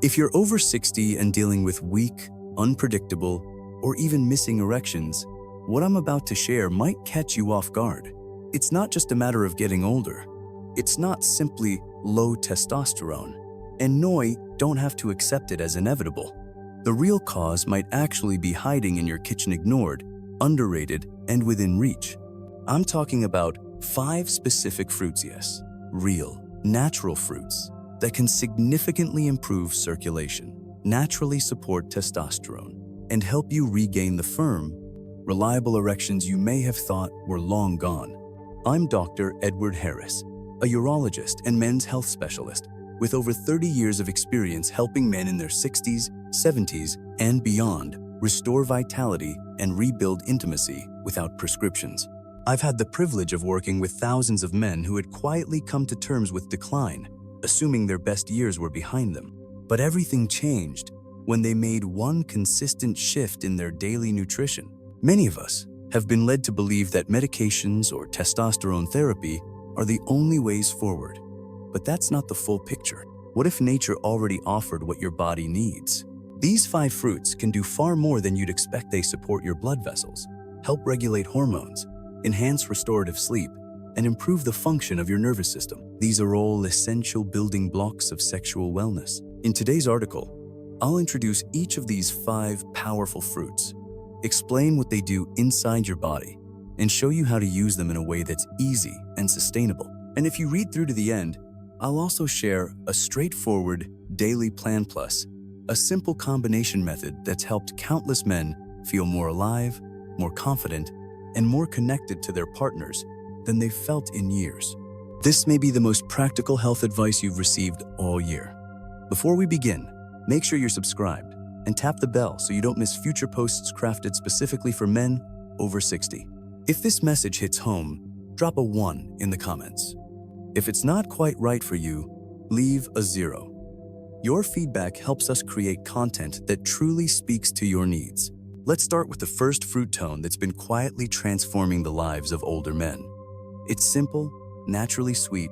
If you're over 60 and dealing with weak, unpredictable, or even missing erections, what I'm about to share might catch you off guard. It's not just a matter of getting older. It's not simply low testosterone. And no, don't have to accept it as inevitable. The real cause might actually be hiding in your kitchen, ignored, underrated, and within reach. I'm talking about 5 specific fruits, yes, real, natural fruits that can significantly improve circulation, naturally support testosterone, and help you regain the firm, reliable erections you may have thought were long gone. I'm Dr. Edward Harris, a urologist and men's health specialist with over 30 years of experience helping men in their 60s, 70s, and beyond restore vitality and rebuild intimacy without prescriptions. I've had the privilege of working with thousands of men who had quietly come to terms with decline, assuming their best years were behind them. But everything changed when they made one consistent shift in their daily nutrition. Many of us have been led to believe that medications or testosterone therapy are the only ways forward. But that's not the full picture. What if nature already offered what your body needs? These 5 fruits can do far more than you'd expect. They support your blood vessels, help regulate hormones, enhance restorative sleep, and improve the function of your nervous system. These are all essential building blocks of sexual wellness. In today's article, I'll introduce each of these 5 powerful fruits, explain what they do inside your body, and show you how to use them in a way that's easy and sustainable. And if you read through to the end, I'll also share a straightforward daily plan plus, a simple combination method that's helped countless men feel more alive, more confident, and more connected to their partners than they've felt in years. This may be the most practical health advice you've received all year. Before we begin, make sure you're subscribed and tap the bell so you don't miss future posts crafted specifically for men over 60. If this message hits home, drop a 1 in the comments. If it's not quite right for you, leave a 0. Your feedback helps us create content that truly speaks to your needs. Let's start with the first fruit tone that's been quietly transforming the lives of older men. It's simple, naturally sweet,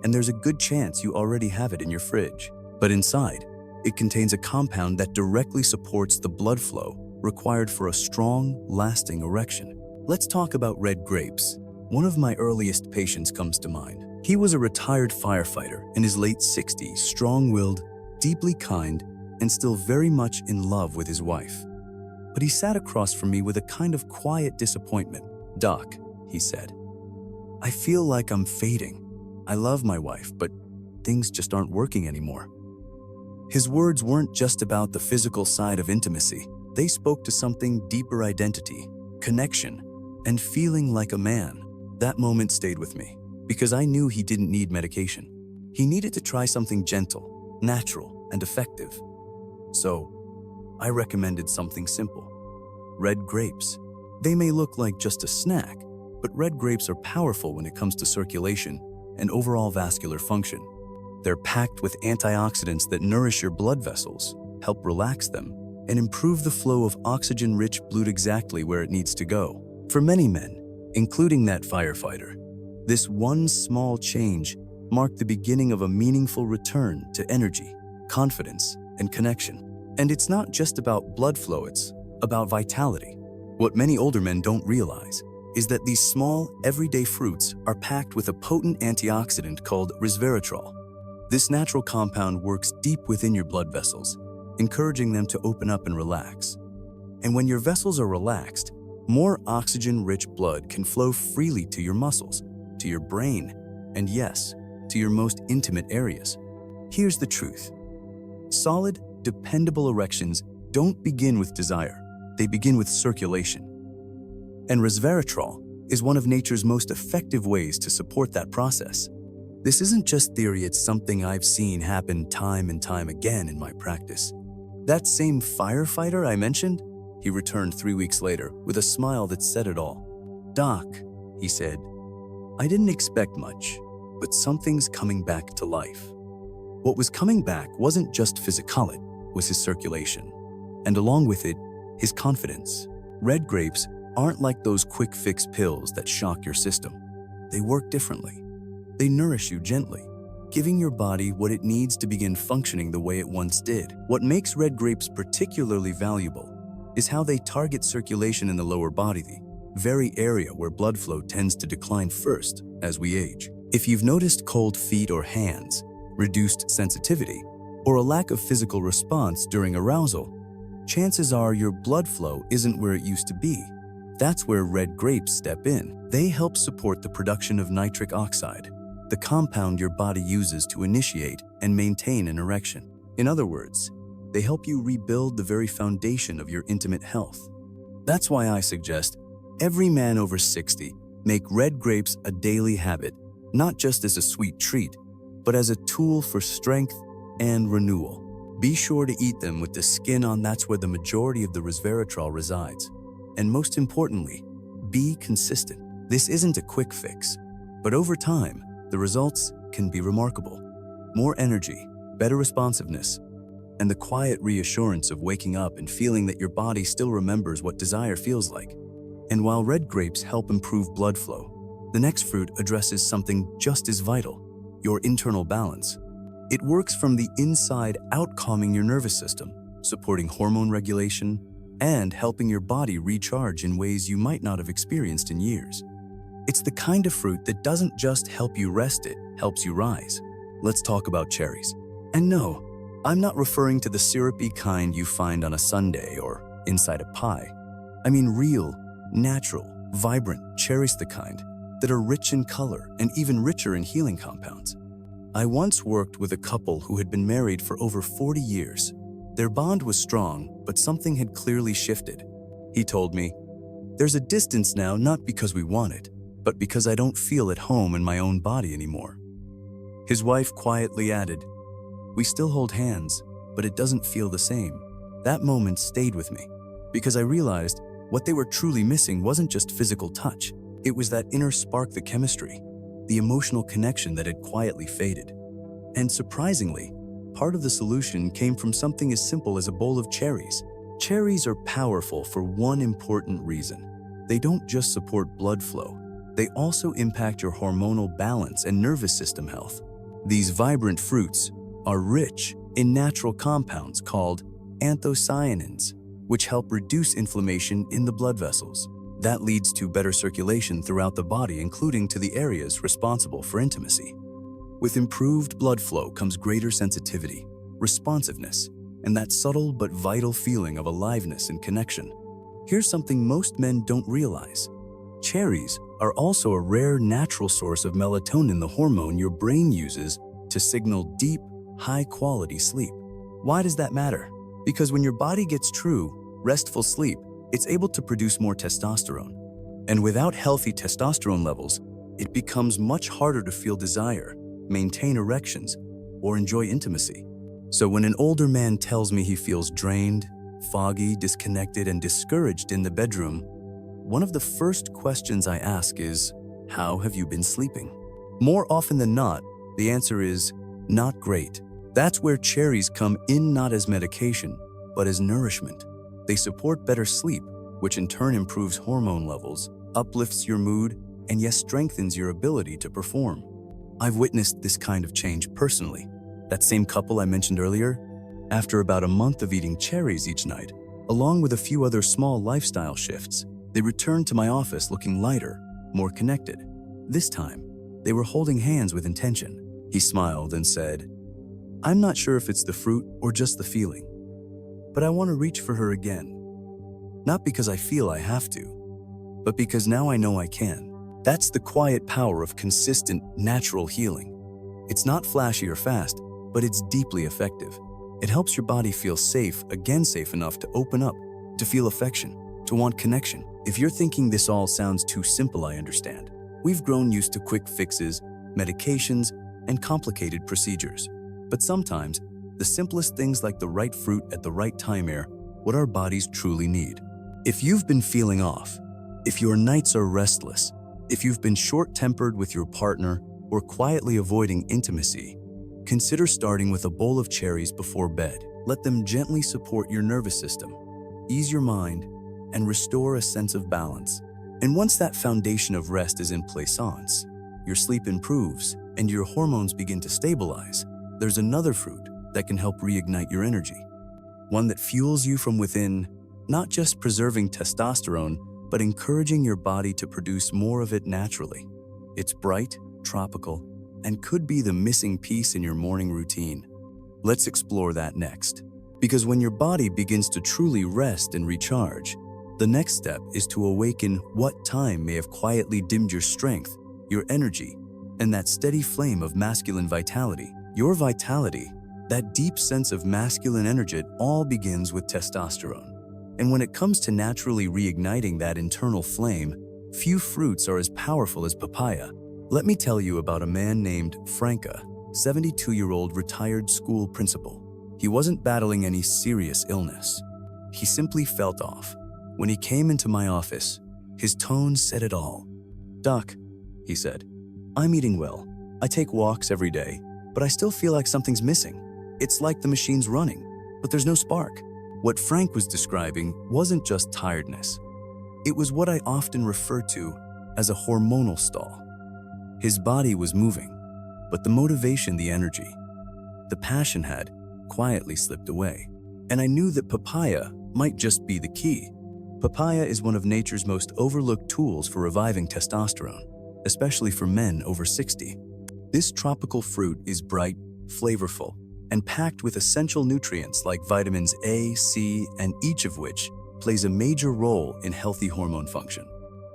and there's a good chance you already have it in your fridge. But inside, it contains a compound that directly supports the blood flow required for a strong, lasting erection. Let's talk about red grapes. One of my earliest patients comes to mind. He was a retired firefighter in his late 60s, strong-willed, deeply kind, and still very much in love with his wife. But he sat across from me with a kind of quiet disappointment. "Doc," he said, "I feel like I'm fading. I love my wife, but things just aren't working anymore." His words weren't just about the physical side of intimacy. They spoke to something deeper: identity, connection, and feeling like a man. That moment stayed with me because I knew he didn't need medication. He needed to try something gentle, natural, and effective. So I recommended something simple: red grapes. They may look like just a snack, but red grapes are powerful when it comes to circulation and overall vascular function. They're packed with antioxidants that nourish your blood vessels, help relax them, and improve the flow of oxygen-rich blood exactly where it needs to go. For many men, including that firefighter, this one small change marked the beginning of a meaningful return to energy, confidence, and connection. And it's not just about blood flow, it's about vitality. What many older men don't realize is that these small, everyday fruits are packed with a potent antioxidant called resveratrol. This natural compound works deep within your blood vessels, encouraging them to open up and relax. And when your vessels are relaxed, more oxygen-rich blood can flow freely to your muscles, to your brain, and yes, to your most intimate areas. Here's the truth. Solid, dependable erections don't begin with desire. They begin with circulation. And resveratrol is one of nature's most effective ways to support that process. This isn't just theory, it's something I've seen happen time and time again in my practice. That same firefighter I mentioned, he returned 3 weeks later with a smile that said it all. "Doc," he said, "I didn't expect much, but something's coming back to life." What was coming back wasn't just physical, it was his circulation. And along with it, his confidence. Red grapes aren't like those quick fix pills that shock your system. They work differently. They nourish you gently, giving your body what it needs to begin functioning the way it once did. What makes red grapes particularly valuable is how they target circulation in the lower body, the very area where blood flow tends to decline first as we age. If you've noticed cold feet or hands, reduced sensitivity, or a lack of physical response during arousal, chances are your blood flow isn't where it used to be. That's where red grapes step in. They help support the production of nitric oxide, the compound your body uses to initiate and maintain an erection. In other words, they help you rebuild the very foundation of your intimate health. That's why I suggest every man over 60 make red grapes a daily habit, not just as a sweet treat, but as a tool for strength and renewal. Be sure to eat them with the skin on. That's where the majority of the resveratrol resides. And most importantly, be consistent. This isn't a quick fix, but over time, the results can be remarkable. More energy, better responsiveness, and the quiet reassurance of waking up and feeling that your body still remembers what desire feels like. And while red grapes help improve blood flow, the next fruit addresses something just as vital: your internal balance. It works from the inside out, calming your nervous system, supporting hormone regulation, and helping your body recharge in ways you might not have experienced in years. It's the kind of fruit that doesn't just help you rest, it helps you rise. Let's talk about cherries. And no, I'm not referring to the syrupy kind you find on a sundae or inside a pie. I mean real, natural, vibrant cherries, the kind that are rich in color and even richer in healing compounds. I once worked with a couple who had been married for over 40 years. Their bond was strong, but something had clearly shifted. He told me, "There's a distance now, not because we want it, but because I don't feel at home in my own body anymore." His wife quietly added, "We still hold hands, but it doesn't feel the same." That moment stayed with me, because I realized what they were truly missing wasn't just physical touch. It was that inner spark, the chemistry, the emotional connection that had quietly faded. And surprisingly, part of the solution came from something as simple as a bowl of cherries. Cherries are powerful for one important reason. They don't just support blood flow, they also impact your hormonal balance and nervous system health. These vibrant fruits are rich in natural compounds called anthocyanins, which help reduce inflammation in the blood vessels. That leads to better circulation throughout the body, including to the areas responsible for intimacy. With improved blood flow comes greater sensitivity, responsiveness, and that subtle but vital feeling of aliveness and connection. Here's something most men don't realize. Cherries are also a rare natural source of melatonin, the hormone your brain uses to signal deep, high-quality sleep. Why does that matter? Because when your body gets true, restful sleep, it's able to produce more testosterone. And without healthy testosterone levels, it becomes much harder to feel desire, maintain erections, or enjoy intimacy. So when an older man tells me he feels drained, foggy, disconnected, and discouraged in the bedroom, one of the first questions I ask is, "How have you been sleeping?" More often than not, the answer is, "Not great." That's where cherries come in, not as medication, but as nourishment. They support better sleep, which in turn improves hormone levels, uplifts your mood, and yes, strengthens your ability to perform. I've witnessed this kind of change personally. That same couple I mentioned earlier, after about a month of eating cherries each night, along with a few other small lifestyle shifts, they returned to my office looking lighter, more connected. This time, they were holding hands with intention. He smiled and said, "I'm not sure if it's the fruit or just the feeling, but I want to reach for her again. Not because I feel I have to, but because now I know I can." That's the quiet power of consistent, natural healing. It's not flashy or fast, but it's deeply effective. It helps your body feel safe, again safe enough to open up, to feel affection, to want connection. If you're thinking this all sounds too simple, I understand. We've grown used to quick fixes, medications, and complicated procedures. But sometimes, the simplest things like the right fruit at the right time are what our bodies truly need. If you've been feeling off, if your nights are restless, if you've been short-tempered with your partner or quietly avoiding intimacy, consider starting with a bowl of cherries before bed. Let them gently support your nervous system, ease your mind, and restore a sense of balance. And once that foundation of rest is in place, your sleep improves, and your hormones begin to stabilize, there's another fruit that can help reignite your energy. One that fuels you from within, not just preserving testosterone, but encouraging your body to produce more of it naturally. It's bright, tropical, and could be the missing piece in your morning routine. Let's explore that next. Because when your body begins to truly rest and recharge, the next step is to awaken what time may have quietly dimmed your strength, your energy, and that steady flame of masculine vitality. Your vitality, that deep sense of masculine energy, it all begins with testosterone. And when it comes to naturally reigniting that internal flame, few fruits are as powerful as papaya. Let me tell you about a man named Franca, 72-year-old retired school principal. He wasn't battling any serious illness. He simply felt off. When he came into my office, his tone said it all. "Doc," he said, "I'm eating well. I take walks every day, but I still feel like something's missing. It's like the machine's running, but there's no spark." What Frank was describing wasn't just tiredness. It was what I often refer to as a hormonal stall. His body was moving, but the motivation, the energy, the passion had quietly slipped away. And I knew that papaya might just be the key. Papaya is one of nature's most overlooked tools for reviving testosterone, especially for men over 60. This tropical fruit is bright, flavorful, and packed with essential nutrients like vitamins A, C, and each of which plays a major role in healthy hormone function.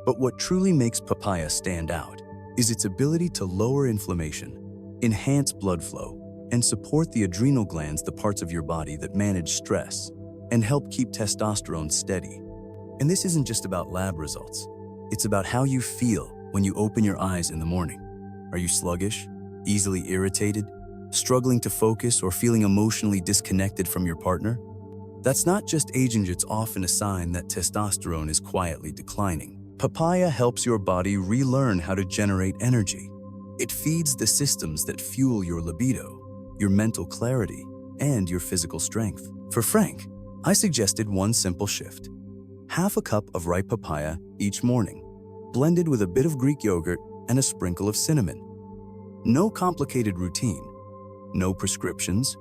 But what truly makes papaya stand out is its ability to lower inflammation, enhance blood flow, and support the adrenal glands, the parts of your body that manage stress, and help keep testosterone steady. And this isn't just about lab results. It's about how you feel when you open your eyes in the morning. Are you sluggish, easily irritated, struggling to focus, or feeling emotionally disconnected from your partner? That's not just aging, it's often a sign that testosterone is quietly declining. Papaya helps your body relearn how to generate energy. It feeds the systems that fuel your libido, your mental clarity, and your physical strength. For Frank, I suggested one simple shift. Half a cup of ripe papaya each morning, blended with a bit of Greek yogurt and a sprinkle of cinnamon. No complicated routine, no prescriptions,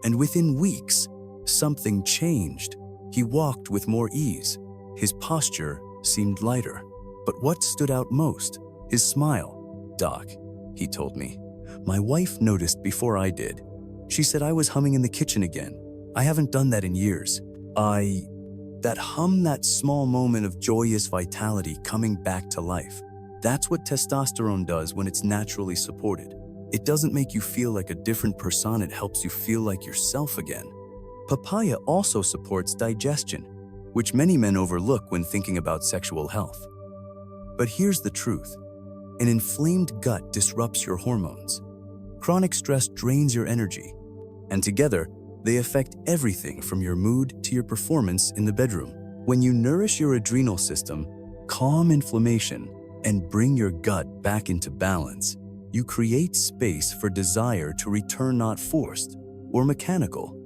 and within weeks, something changed. He walked with more ease. His posture seemed lighter. But what stood out most? His smile. "Doc," he told me, "my wife noticed before I did. She said I was humming in the kitchen again. I haven't done that in years. That hum, that small moment of joyous vitality coming back to life. That's what testosterone does when it's naturally supported. It doesn't make you feel like a different person, it helps you feel like yourself again." Papaya also supports digestion, which many men overlook when thinking about sexual health. But here's the truth. An inflamed gut disrupts your hormones. Chronic stress drains your energy, and together, they affect everything from your mood to your performance in the bedroom. When you nourish your adrenal system, calm inflammation, and bring your gut back into balance, you create space for desire to return, not forced or mechanical,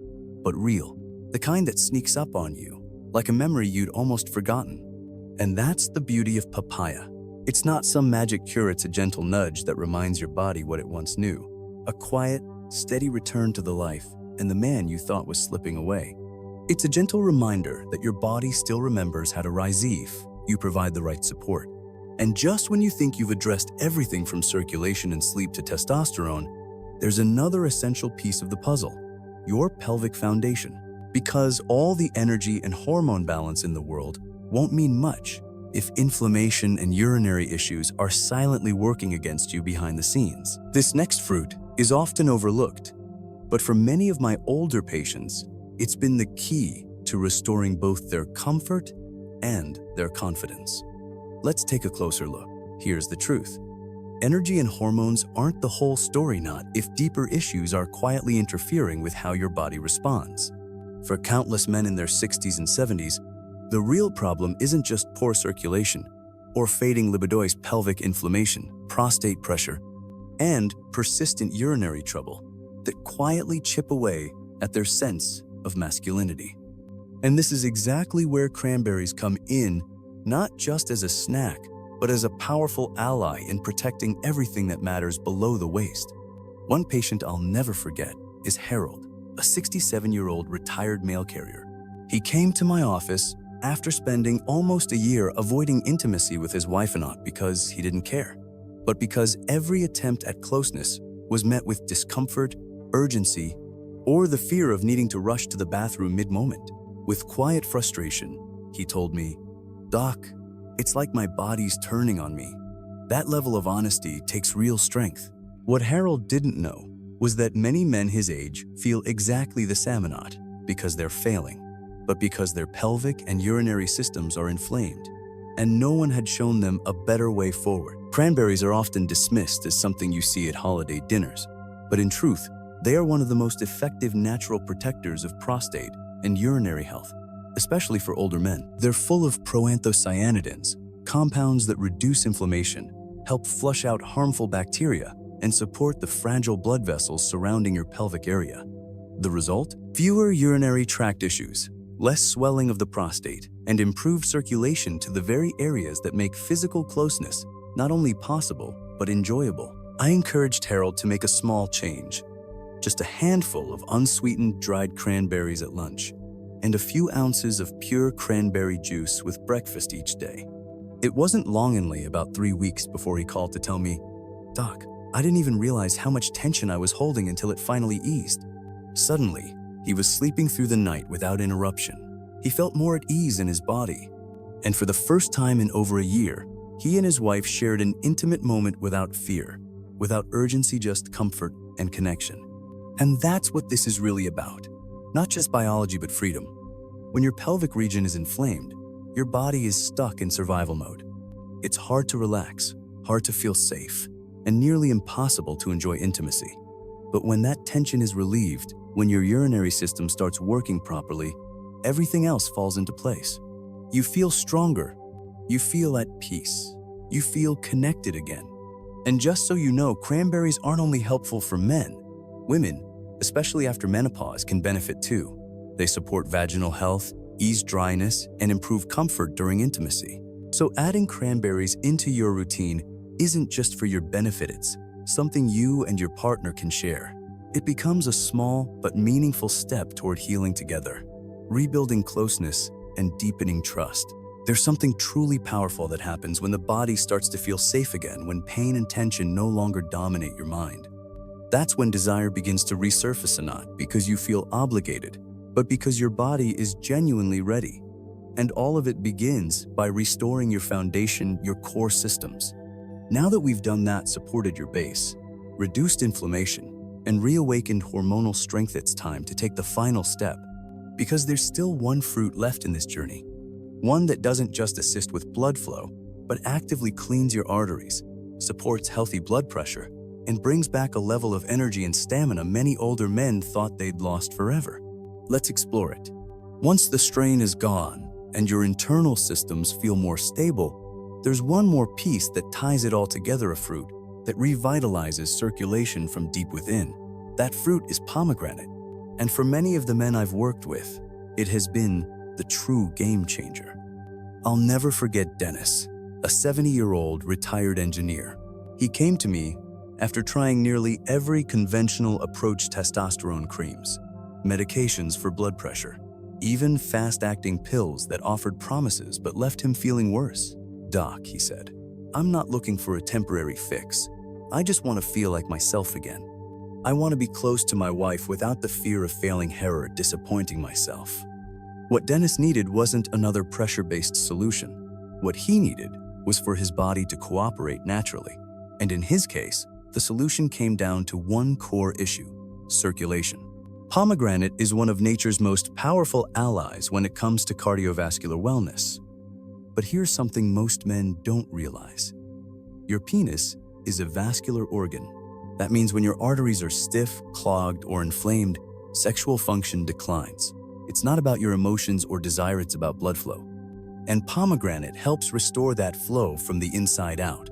but real. The kind that sneaks up on you, like a memory you'd almost forgotten. And that's the beauty of papaya. It's not some magic cure, it's a gentle nudge that reminds your body what it once knew. A quiet, steady return to the life and the man you thought was slipping away. It's a gentle reminder that your body still remembers how to rise if you provide the right support. And just when you think you've addressed everything from circulation and sleep to testosterone, there's another essential piece of the puzzle: your pelvic foundation. Because all the energy and hormone balance in the world won't mean much if inflammation and urinary issues are silently working against you behind the scenes. This next fruit is often overlooked, but for many of my older patients, it's been the key to restoring both their comfort and their confidence. Let's take a closer look. Here's the truth. Energy and hormones aren't the whole story, not if deeper issues are quietly interfering with how your body responds. For countless men in their 60s and 70s, the real problem isn't just poor circulation or fading libido, it's pelvic inflammation, prostate pressure, and persistent urinary trouble that quietly chip away at their sense of masculinity. And this is exactly where cranberries come in, not just as a snack, but as a powerful ally in protecting everything that matters below the waist. One patient I'll never forget is Harold, a 67-year-old retired mail carrier. He came to my office after spending almost a year avoiding intimacy with his wife, and not because he didn't care, but because every attempt at closeness was met with discomfort, urgency, or the fear of needing to rush to the bathroom mid-moment. With quiet frustration, he told me, "Doc, it's like my body's turning on me." That level of honesty takes real strength. What Harold didn't know was that many men his age feel exactly the same, not because they're failing, but because their pelvic and urinary systems are inflamed, and no one had shown them a better way forward. Cranberries are often dismissed as something you see at holiday dinners, but in truth, they are one of the most effective natural protectors of prostate and urinary health, especially for older men. They're full of proanthocyanidins, compounds that reduce inflammation, help flush out harmful bacteria, and support the fragile blood vessels surrounding your pelvic area. The result? Fewer urinary tract issues, less swelling of the prostate, and improved circulation to the very areas that make physical closeness not only possible, but enjoyable. I encouraged Harold to make a small change. Just a handful of unsweetened dried cranberries at lunch, and a few ounces of pure cranberry juice with breakfast each day. It wasn't longingly about 3 weeks before he called to tell me, "Doc, I didn't even realize how much tension I was holding until it finally eased." Suddenly, he was sleeping through the night without interruption. He felt more at ease in his body. And for the first time in over a year, he and his wife shared an intimate moment without fear, without urgency, just comfort and connection. And that's what this is really about. Not just biology, but freedom. When your pelvic region is inflamed, your body is stuck in survival mode. It's hard to relax, hard to feel safe, and nearly impossible to enjoy intimacy. But when that tension is relieved, when your urinary system starts working properly, everything else falls into place. You feel stronger. You feel at peace. You feel connected again. And just so you know, cranberries aren't only helpful for men. Women, especially after menopause, can benefit too. They support vaginal health, ease dryness, and improve comfort during intimacy. So adding cranberries into your routine isn't just for your benefit, it's something you and your partner can share. It becomes a small but meaningful step toward healing together, rebuilding closeness and deepening trust. There's something truly powerful that happens when the body starts to feel safe again, when pain and tension no longer dominate your mind. That's when desire begins to resurface, and not because you feel obligated, but because your body is genuinely ready. And all of it begins by restoring your foundation, your core systems. Now that we've done that, supported your base, reduced inflammation, and reawakened hormonal strength, it's time to take the final step. Because there's still one fruit left in this journey. One that doesn't just assist with blood flow, but actively cleans your arteries, supports healthy blood pressure, and brings back a level of energy and stamina many older men thought they'd lost forever. Let's explore it. Once the strain is gone and your internal systems feel more stable, there's one more piece that ties it all together, a fruit that revitalizes circulation from deep within. That fruit is pomegranate. And for many of the men I've worked with, it has been the true game changer. I'll never forget Dennis, a 70-year-old retired engineer. He came to me after trying nearly every conventional approach: testosterone creams, medications for blood pressure, even fast-acting pills that offered promises but left him feeling worse. "Doc," he said, "I'm not looking for a temporary fix. I just want to feel like myself again. I want to be close to my wife without the fear of failing her or disappointing myself." What Dennis needed wasn't another pressure-based solution. What he needed was for his body to cooperate naturally. And in his case, the solution came down to one core issue: circulation. Pomegranate is one of nature's most powerful allies when it comes to cardiovascular wellness. But here's something most men don't realize. Your penis is a vascular organ. That means when your arteries are stiff, clogged, or inflamed, sexual function declines. It's not about your emotions or desire, it's about blood flow. And pomegranate helps restore that flow from the inside out.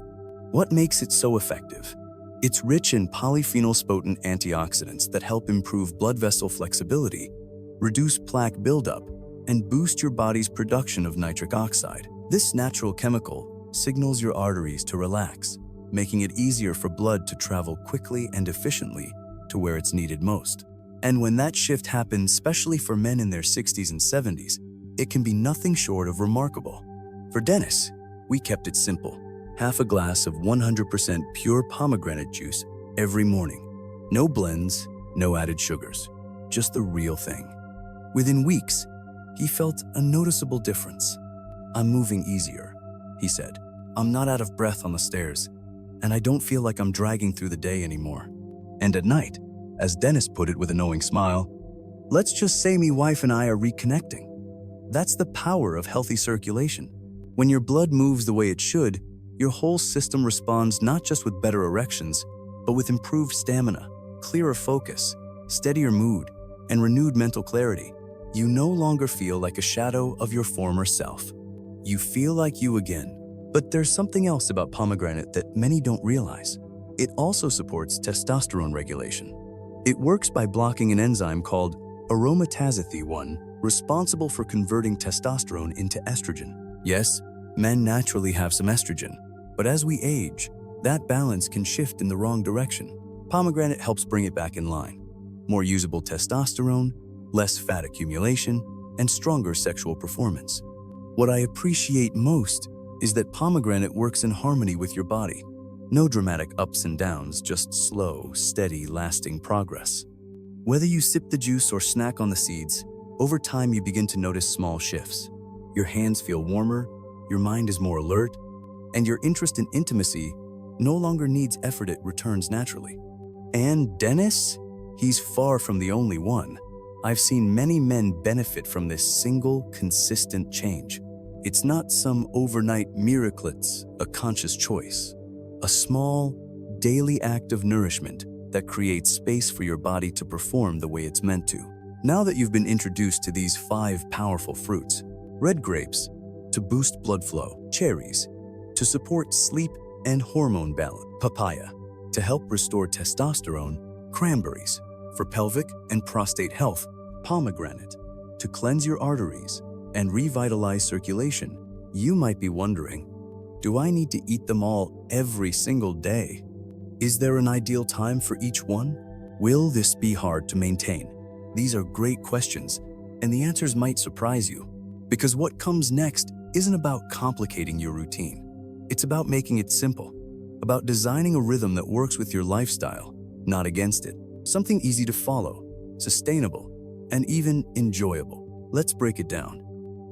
What makes it so effective? It's rich in polyphenol-potent antioxidants that help improve blood vessel flexibility, reduce plaque buildup, and boost your body's production of nitric oxide. This natural chemical signals your arteries to relax, making it easier for blood to travel quickly and efficiently to where it's needed most. And when that shift happens, especially for men in their 60s and 70s, it can be nothing short of remarkable. For Dennis, we kept it simple. Half a glass of 100% pure pomegranate juice every morning. No blends, no added sugars, just the real thing. Within weeks, he felt a noticeable difference. "I'm moving easier," he said. "I'm not out of breath on the stairs, and I don't feel like I'm dragging through the day anymore." And at night, as Dennis put it with a knowing smile, "Let's just say me wife and I are reconnecting." That's the power of healthy circulation. When your blood moves the way it should, your whole system responds not just with better erections, but with improved stamina, clearer focus, steadier mood, and renewed mental clarity. You no longer feel like a shadow of your former self. You feel like you again. But there's something else about pomegranate that many don't realize. It also supports testosterone regulation. It works by blocking an enzyme called aromatase 1, responsible for converting testosterone into estrogen. Yes, men naturally have some estrogen, but as we age, that balance can shift in the wrong direction. Pomegranate helps bring it back in line. More usable testosterone, less fat accumulation, and stronger sexual performance. What I appreciate most is that pomegranate works in harmony with your body. No dramatic ups and downs, just slow, steady, lasting progress. Whether you sip the juice or snack on the seeds, over time you begin to notice small shifts. Your hands feel warmer, your mind is more alert, and your interest in intimacy no longer needs effort, it returns naturally. And Dennis? He's far from the only one. I've seen many men benefit from this single, consistent change. It's not some overnight miracle, it's a conscious choice. A small, daily act of nourishment that creates space for your body to perform the way it's meant to. Now that you've been introduced to these 5 powerful fruits, red grapes, to boost blood flow, cherries, to support sleep and hormone balance, papaya, to help restore testosterone, cranberries, for pelvic and prostate health, pomegranate, to cleanse your arteries and revitalize circulation, you might be wondering, do I need to eat them all every single day? Is there an ideal time for each one? Will this be hard to maintain? These are great questions, and the answers might surprise you, because what comes next isn't about complicating your routine. It's about making it simple, about designing a rhythm that works with your lifestyle, not against it. Something easy to follow, sustainable, and even enjoyable. Let's break it down.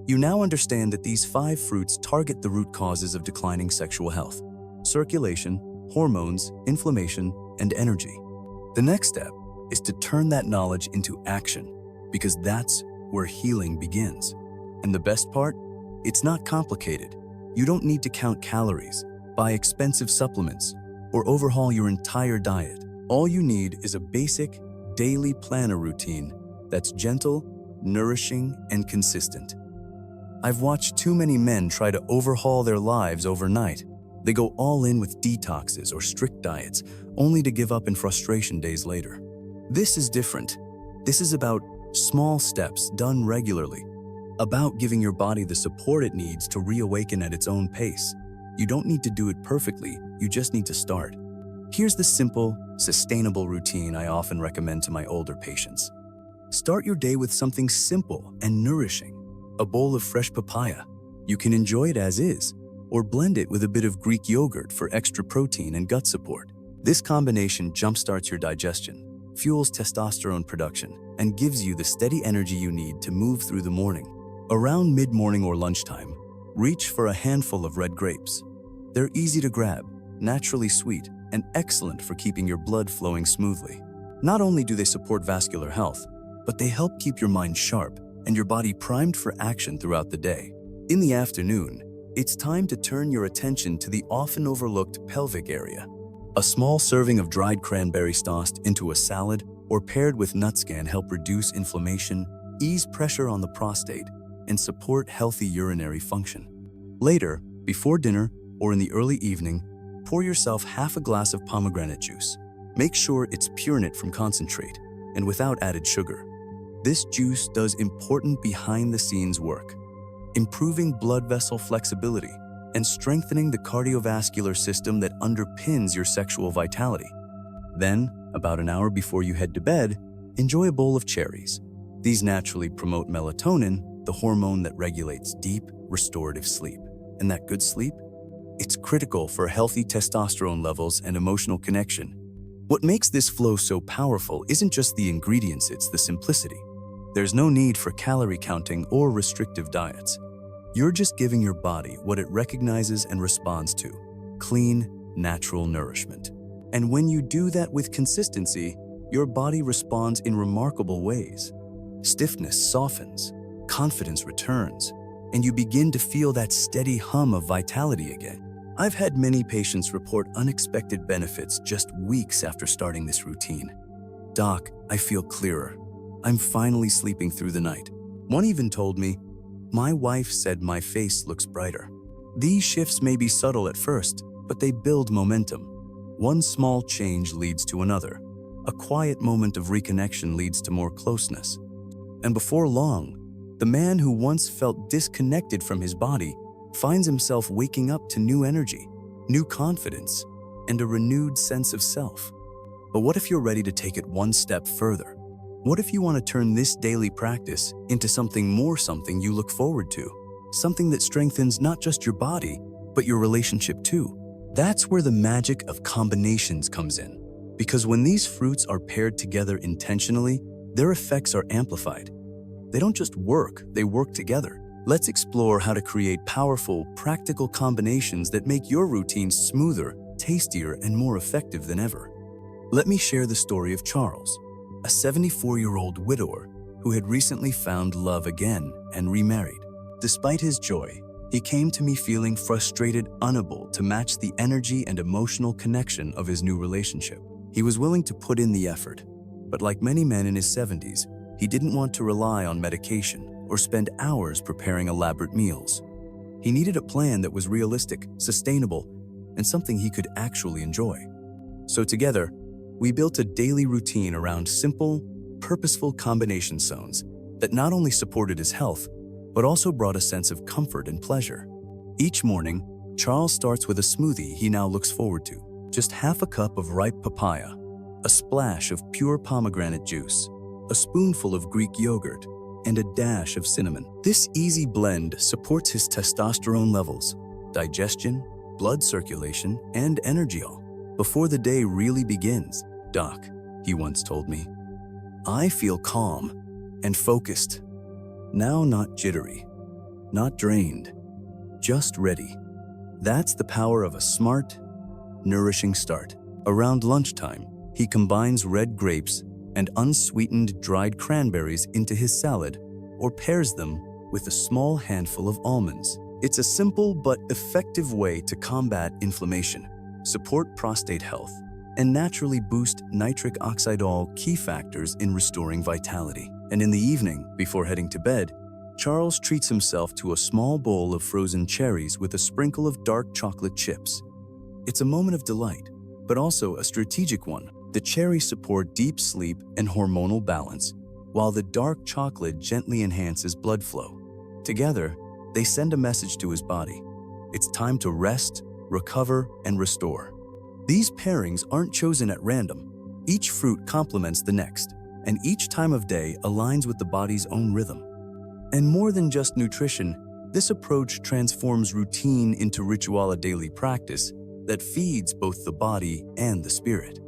You now understand that these 5 fruits target the root causes of declining sexual health: circulation, hormones, inflammation, and energy. The next step is to turn that knowledge into action, because that's where healing begins. And the best part? It's not complicated. You don't need to count calories, buy expensive supplements, or overhaul your entire diet. All you need is a basic, daily planner routine that's gentle, nourishing, and consistent. I've watched too many men try to overhaul their lives overnight. They go all in with detoxes or strict diets, only to give up in frustration days later. This is different. This is about small steps done regularly, about giving your body the support it needs to reawaken at its own pace. You don't need to do it perfectly, you just need to start. Here's the simple, sustainable routine I often recommend to my older patients. Start your day with something simple and nourishing. A bowl of fresh papaya. You can enjoy it as is, or blend it with a bit of Greek yogurt for extra protein and gut support. This combination jumpstarts your digestion, fuels testosterone production, and gives you the steady energy you need to move through the morning. Around mid-morning or lunchtime, reach for a handful of red grapes. They're easy to grab, naturally sweet, and excellent for keeping your blood flowing smoothly. Not only do they support vascular health, but they help keep your mind sharp and your body primed for action throughout the day. In the afternoon, it's time to turn your attention to the often overlooked pelvic area. A small serving of dried cranberries tossed into a salad or paired with nuts can help reduce inflammation, ease pressure on the prostate, and support healthy urinary function. Later, before dinner or in the early evening, pour yourself half a glass of pomegranate juice. Make sure it's pure in it from concentrate and without added sugar. This juice does important behind-the-scenes work, improving blood vessel flexibility, and strengthening the cardiovascular system that underpins your sexual vitality. Then, about an hour before you head to bed, enjoy a bowl of cherries. These naturally promote melatonin, the hormone that regulates deep, restorative sleep. And that good sleep? It's critical for healthy testosterone levels and emotional connection. What makes this flow so powerful isn't just the ingredients, it's the simplicity. There's no need for calorie counting or restrictive diets. You're just giving your body what it recognizes and responds to: clean, natural nourishment. And when you do that with consistency, your body responds in remarkable ways. Stiffness softens, confidence returns, and you begin to feel that steady hum of vitality again. I've had many patients report unexpected benefits just weeks after starting this routine. "Doc, I feel clearer. I'm finally sleeping through the night." One even told me, "My wife said my face looks brighter." These shifts may be subtle at first, but they build momentum. One small change leads to another. A quiet moment of reconnection leads to more closeness. And before long, the man who once felt disconnected from his body finds himself waking up to new energy, new confidence, and a renewed sense of self. But what if you're ready to take it one step further? What if you want to turn this daily practice into something more, something you look forward to? Something that strengthens not just your body, but your relationship too. That's where the magic of combinations comes in. Because when these fruits are paired together intentionally, their effects are amplified. They don't just work, they work together. Let's explore how to create powerful, practical combinations that make your routine smoother, tastier, and more effective than ever. Let me share the story of Charles, a 74-year-old widower who had recently found love again and remarried. Despite his joy, he came to me feeling frustrated, unable to match the energy and emotional connection of his new relationship. He was willing to put in the effort, but like many men in his 70s, he didn't want to rely on medication or spend hours preparing elaborate meals. He needed a plan that was realistic, sustainable, and something he could actually enjoy. So together, we built a daily routine around simple, purposeful combination zones that not only supported his health, but also brought a sense of comfort and pleasure. Each morning, Charles starts with a smoothie he now looks forward to. Just half a cup of ripe papaya, a splash of pure pomegranate juice, a spoonful of Greek yogurt, and a dash of cinnamon. This easy blend supports his testosterone levels, digestion, blood circulation, and energy all before the day really begins. "Doc," he once told me, "I feel calm and focused. Now not jittery, not drained, just ready." That's the power of a smart, nourishing start. Around lunchtime, he combines red grapes and unsweetened dried cranberries into his salad or pairs them with a small handful of almonds. It's a simple but effective way to combat inflammation, support prostate health, and naturally boost nitric oxide, all key factors in restoring vitality. And in the evening, before heading to bed, Charles treats himself to a small bowl of frozen cherries with a sprinkle of dark chocolate chips. It's a moment of delight, but also a strategic one. The cherries support deep sleep and hormonal balance, while the dark chocolate gently enhances blood flow. Together, they send a message to his body. It's time to rest, recover, and restore. These pairings aren't chosen at random. Each fruit complements the next, and each time of day aligns with the body's own rhythm. And more than just nutrition, this approach transforms routine into ritual, a daily practice that feeds both the body and the spirit.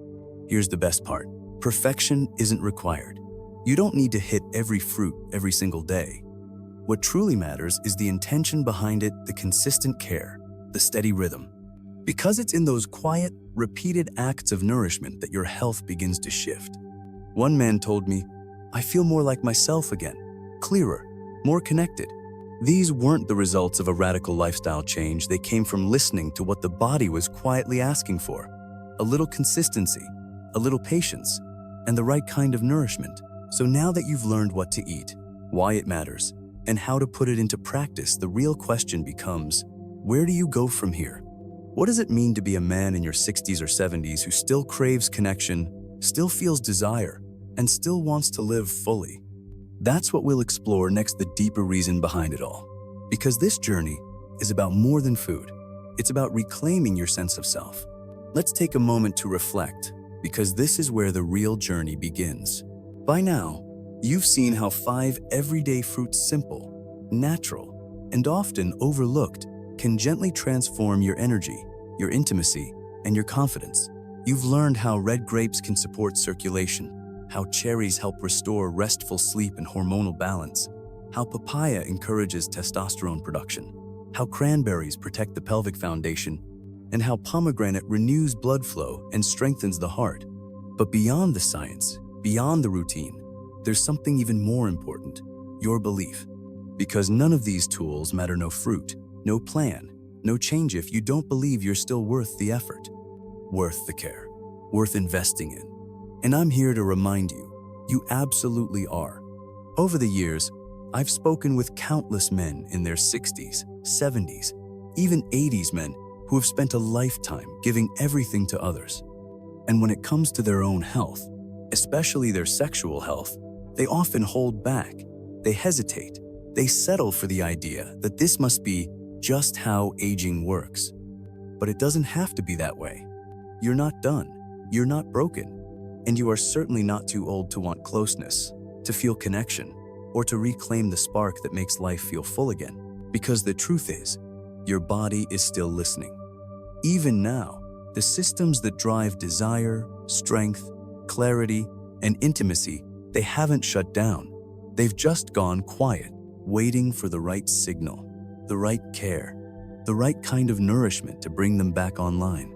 Here's the best part. Perfection isn't required. You don't need to hit every fruit every single day. What truly matters is the intention behind it, the consistent care, the steady rhythm. Because it's in those quiet, repeated acts of nourishment that your health begins to shift. One man told me, "I feel more like myself again, clearer, more connected." These weren't the results of a radical lifestyle change. They came from listening to what the body was quietly asking for. A little consistency, a little patience, and the right kind of nourishment. So now that you've learned what to eat, why it matters, and how to put it into practice, the real question becomes, where do you go from here? What does it mean to be a man in your 60s or 70s who still craves connection, still feels desire, and still wants to live fully? That's what we'll explore next, the deeper reason behind it all. Because this journey is about more than food. It's about reclaiming your sense of self. Let's take a moment to reflect, because this is where the real journey begins. By now, you've seen how 5 everyday fruits, simple, natural, and often overlooked, can gently transform your energy, your intimacy, and your confidence. You've learned how red grapes can support circulation, how cherries help restore restful sleep and hormonal balance, how papaya encourages testosterone production, how cranberries protect the pelvic foundation, and how pomegranate renews blood flow and strengthens the heart. But beyond the science, beyond the routine, there's something even more important: your belief. Because none of these tools matter: no fruit, no plan, no change if you don't believe you're still worth the effort, worth the care, worth investing in. And I'm here to remind you, you absolutely are. Over the years, I've spoken with countless men in their 60s, 70s, even 80s men who have spent a lifetime giving everything to others. And when it comes to their own health, especially their sexual health, they often hold back. They hesitate. They settle for the idea that this must be just how aging works. But it doesn't have to be that way. You're not done. You're not broken. And you are certainly not too old to want closeness, to feel connection, or to reclaim the spark that makes life feel full again. Because the truth is, your body is still listening. Even now, the systems that drive desire, strength, clarity, and intimacy, they haven't shut down. They've just gone quiet, waiting for the right signal, the right care, the right kind of nourishment to bring them back online.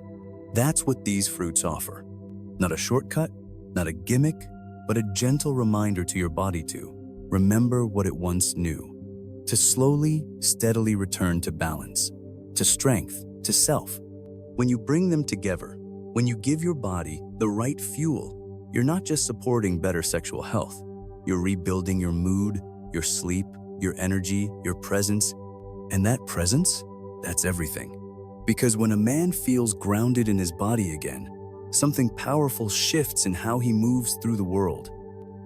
That's what these fruits offer. Not a shortcut, not a gimmick, but a gentle reminder to your body to remember what it once knew, to slowly, steadily return to balance, to strength, to self. When you bring them together, when you give your body the right fuel, you're not just supporting better sexual health, you're rebuilding your mood, your sleep, your energy, your presence. And that presence, that's everything. Because when a man feels grounded in his body again, something powerful shifts in how he moves through the world.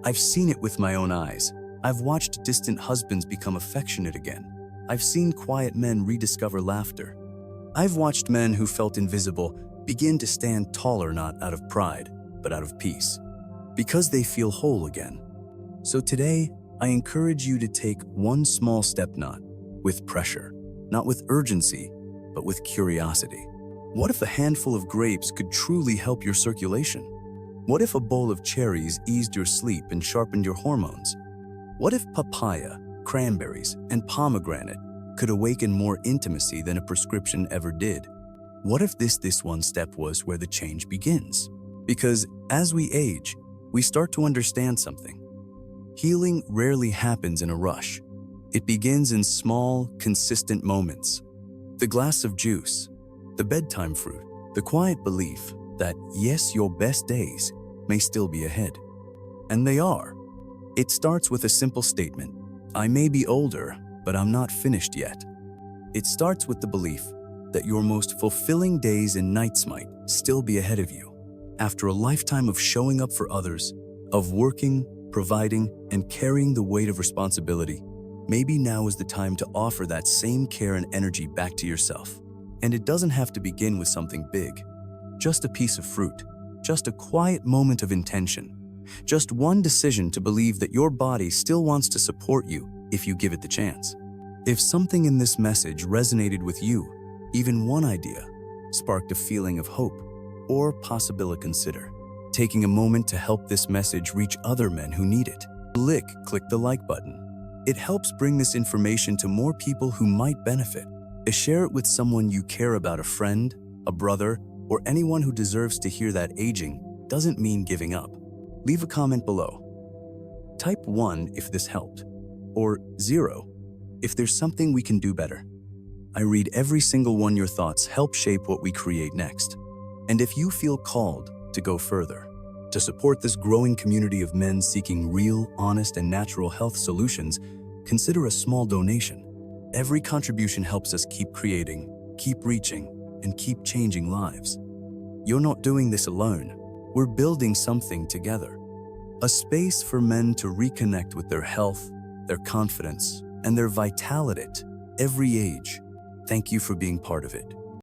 I've seen it with my own eyes. I've watched distant husbands become affectionate again. I've seen quiet men rediscover laughter. I've watched men who felt invisible begin to stand taller, not out of pride, but out of peace, because they feel whole again. So today, I encourage you to take one small step, not with pressure, not with urgency, but with curiosity. What if a handful of grapes could truly help your circulation? What if a bowl of cherries eased your sleep and sharpened your hormones? What if papaya, cranberries, and pomegranate could awaken more intimacy than a prescription ever did? What if this one step was where the change begins? Because as we age, we start to understand something. Healing rarely happens in a rush. It begins in small, consistent moments. The glass of juice, the bedtime fruit, the quiet belief that, yes, your best days may still be ahead. And they are. It starts with a simple statement: I may be older, but I'm not finished yet. It starts with the belief that your most fulfilling days and nights might still be ahead of you. After a lifetime of showing up for others, of working, providing, and carrying the weight of responsibility, maybe now is the time to offer that same care and energy back to yourself. And it doesn't have to begin with something big. Just a piece of fruit, just a quiet moment of intention, just one decision to believe that your body still wants to support you if you give it the chance. If something in this message resonated with you, even one idea sparked a feeling of hope or possibility, consider taking a moment to help this message reach other men who need it. Click the like button. It helps bring this information to more people who might benefit. Share it with someone you care about, a friend, a brother, or anyone who deserves to hear that aging doesn't mean giving up. Leave a comment below. Type 1 if this helped, or 0 if there's something we can do better. I read every single one. Your thoughts help shape what we create next. And if you feel called to go further, to support this growing community of men seeking real, honest, and natural health solutions, consider a small donation. Every contribution helps us keep creating, keep reaching, and keep changing lives. You're not doing this alone. We're building something together. A space for men to reconnect with their health, their confidence, and their vitality at every age. Thank you for being part of it.